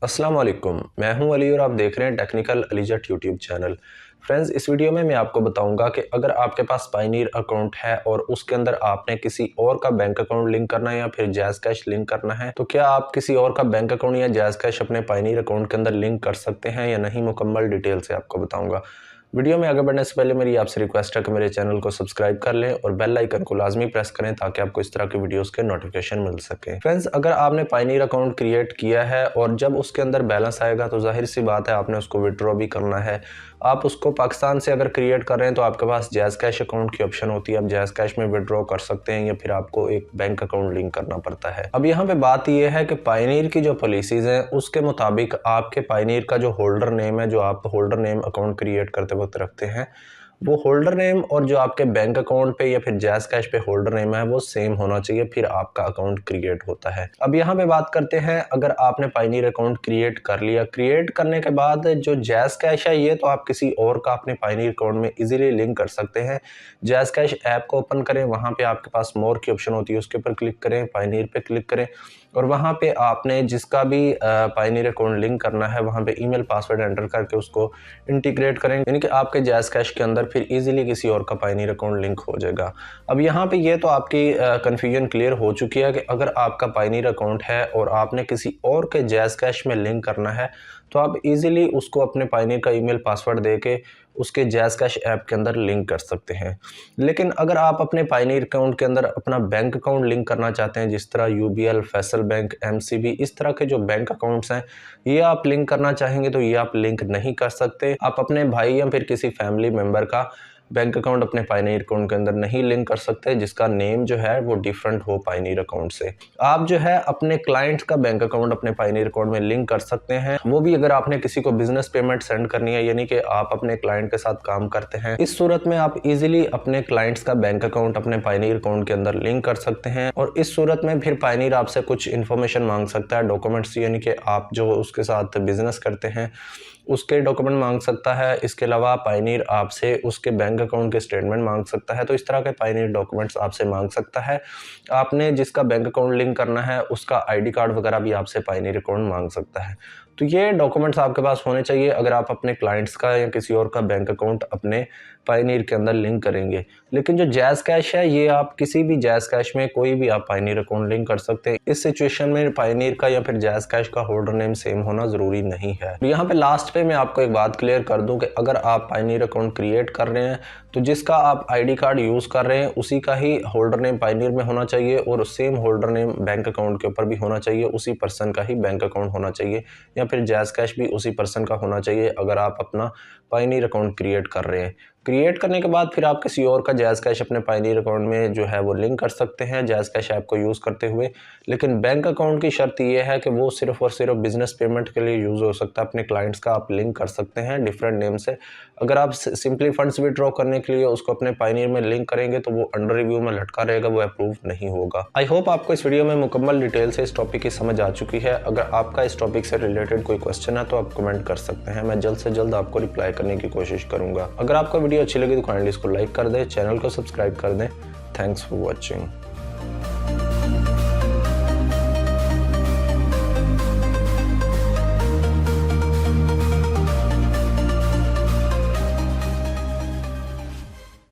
अस्सलाम वालेकुम, मैं हूं अली और आप देख रहे हैं टेक्निकल अलीजट यूट्यूब चैनल। फ्रेंड्स, इस वीडियो में मैं आपको बताऊंगा कि अगर आपके पास पायनीर अकाउंट है और उसके अंदर आपने किसी और का बैंक अकाउंट लिंक करना है या फिर जैज़ कैश लिंक करना है, तो क्या आप किसी और का बैंक अकाउंट या जैज़ कैश अपने पायनीर अकाउंट के अंदर लिंक कर सकते हैं या नहीं, मुकम्मल डिटेल से आपको बताऊंगा। वीडियो में आगे बढ़ने से पहले मेरी आपसे रिक्वेस्ट है कि मेरे चैनल को सब्सक्राइब कर लें और बेल आइकन को लाजमी प्रेस करें ताकि आपको इस तरह की वीडियोस के नोटिफिकेशन मिल सके। फ्रेंड्स, अगर आपने पायनीर अकाउंट क्रिएट किया है और जब उसके अंदर बैलेंस आएगा तो जाहिर सी बात है आपने उसको विड्रॉ भी करना है। आप उसको पाकिस्तान से अगर क्रिएट कर रहे हैं तो आपके पास जैज़ कैश अकाउंट की ऑप्शन होती है, आप जैज़ कैश में विड्रॉ कर सकते हैं या फिर आपको एक बैंक अकाउंट लिंक करना पड़ता है। अब यहाँ पे बात यह है कि पायनीर की जो पॉलिसीज हैं उसके मुताबिक आपके पायनीर का जो होल्डर नेम है, जो आप होल्डर नेम अकाउंट क्रिएट करते वक्त रखते हैं, वो होल्डर नेम और जो आपके बैंक अकाउंट पे या फिर जैज़ कैश पे होल्डर नेम है वो सेम होना चाहिए, फिर आपका अकाउंट क्रिएट होता है। अब यहाँ पे बात करते हैं, अगर आपने पायनीर अकाउंट क्रिएट कर लिया, क्रिएट करने के बाद जो जैज़ कैश है ये तो आप किसी और का अपने पायनीर अकाउंट में इजीली लिंक कर सकते हैं। जैज़ कैश ऐप को ओपन करें, वहाँ पे आपके पास मोर की ऑप्शन होती है, उसके ऊपर क्लिक करें, पायनीर पे क्लिक करें और वहाँ पे आपने जिसका भी पायनीर अकाउंट लिंक करना है वहाँ पे ईमेल पासवर्ड एंटर करके उसको इंटीग्रेट करें, यानी कि आपके जैज़ कैश के अंदर फिर इजीली किसी और का पायनीर अकाउंट लिंक हो जाएगा। अब यहाँ पे ये तो आपकी कन्फ्यूजन क्लियर हो चुकी है कि अगर आपका पायनीर अकाउंट है और आपने किसी और के जैज़ कैश में लिंक करना है तो आप इजीली उसको अपने पायनीर का ईमेल पासवर्ड दे के उसके जैज़ कैश ऐप के अंदर लिंक कर सकते हैं। लेकिन अगर आप अपने पायनीर अकाउंट के अंदर अपना बैंक अकाउंट लिंक करना चाहते हैं, जिस तरह यूबीएल, फैसल बैंक, एमसीबी, इस तरह के जो बैंक अकाउंट्स हैं ये आप लिंक करना चाहेंगे तो ये आप लिंक नहीं कर सकते। आप अपने भाई या फिर किसी फैमिली मेम्बर का बैंक अकाउंट अपने पायनीर अकाउंट के अंदर नहीं लिंक कर सकते जिसका नेम जो है वो डिफरेंट हो पायनीर अकाउंट से। आप जो है अपने क्लाइंट का बैंक अकाउंट अपने पायनीर अकाउंट में लिंक कर सकते हैं, वो भी अगर आपने किसी को बिजनेस पेमेंट सेंड करनी है, यानी कि आप अपने क्लाइंट के साथ काम करते हैं। इस सूरत में आप इजीली अपने क्लाइंट्स का बैंक अकाउंट अपने पायनीर अकाउंट के अंदर लिंक कर सकते हैं और इस सूरत में फिर पायनीर आपसे कुछ इन्फॉर्मेशन मांग सकता है, डॉक्यूमेंट्स, यानी कि आप जो उसके साथ बिजनेस करते हैं उसके डॉक्यूमेंट मांग सकता है। इसके अलावा पायनीर आपसे उसके बैंक अकाउंट के स्टेटमेंट मांग सकता है, तो इस तरह के पायनीर डॉक्यूमेंट्स आपसे मांग सकता है। आपने जिसका बैंक अकाउंट लिंक करना है उसका आईडी कार्ड वगैरह भी आपसे पायनीर अकाउंट मांग सकता है। तो ये डॉक्यूमेंट्स आपके पास होने चाहिए अगर आप अपने क्लाइंट्स का या किसी और का बैंक अकाउंट अपने पायनीर के अंदर लिंक करेंगे। लेकिन जो जैज़ कैश है ये आप किसी भी जैज़ कैश में कोई भी आप पायनीर अकाउंट लिंक कर सकते हैं। इस सिचुएशन में पायनीर का या फिर जैज़ कैश का होल्डर नेम सेम होना ज़रूरी नहीं है। यहाँ पे लास्ट पे मैं आपको एक बात क्लियर कर दूं कि अगर आप पायनीर अकाउंट क्रिएट कर रहे हैं तो जिसका आप आईडी कार्ड यूज़ कर रहे हैं उसी का ही होल्डर नेम पायनीर में होना चाहिए और same holder name bank account के ऊपर भी होना चाहिए, उसी पर्सन का ही बैंक अकाउंट होना चाहिए या फिर जैज़ कैश भी उसी पर्सन का होना चाहिए अगर आप अपना पायनीर अकाउंट क्रिएट कर रहे हैं। क्रिएट करने के बाद फिर आप किसी और का जैज़ कैश अपने पायनीर अकाउंट में जो है वो लिंक कर सकते हैं जैज़ कैश ऐप को यूज़ करते हुए। लेकिन बैंक अकाउंट की शर्त ये है कि वो सिर्फ और सिर्फ बिजनेस पेमेंट के लिए यूज़ हो सकता है। अपने क्लाइंट्स का आप लिंक कर सकते हैं डिफरेंट नेम से। अगर आप सिंपली फंड्स विड्रॉ करने के लिए उसको अपने पायनीर में लिंक करेंगे तो वो अंडर रिव्यू में लटका रहेगा, वो अप्रूव नहीं होगा। आई होप आपको इस वीडियो में मुकम्मल डिटेल से इस टॉपिक की समझ आ चुकी है। अगर आपका इस टॉपिक से रिलेटेड कोई क्वेश्चन है तो आप कमेंट कर सकते हैं, मैं जल्द से जल्द आपको रिप्लाई करने की कोशिश करूंगा। अगर आपको वीडियो अच्छी लगी तो काइंडली इसको लाइक कर दें, चैनल को सब्सक्राइब कर दें। Thanks for watching.